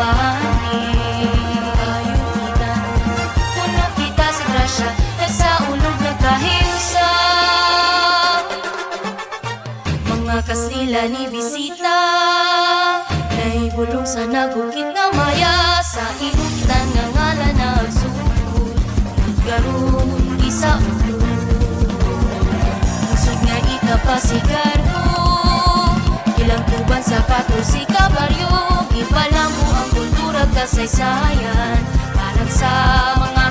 bahanin. Ayaw kita, una kita sa grasya, nasa ulog nagkahimsa. Mga Kastila ni bisita, naibulong sa nagukit nga maya, sa inukitan nga ngalan nagsugod, garon isa ulo. Musod nga ikapasigar ko, ilang tuban sa 14 ka baryo, ipalam mo ang kultura kasaysayan, alang sa mga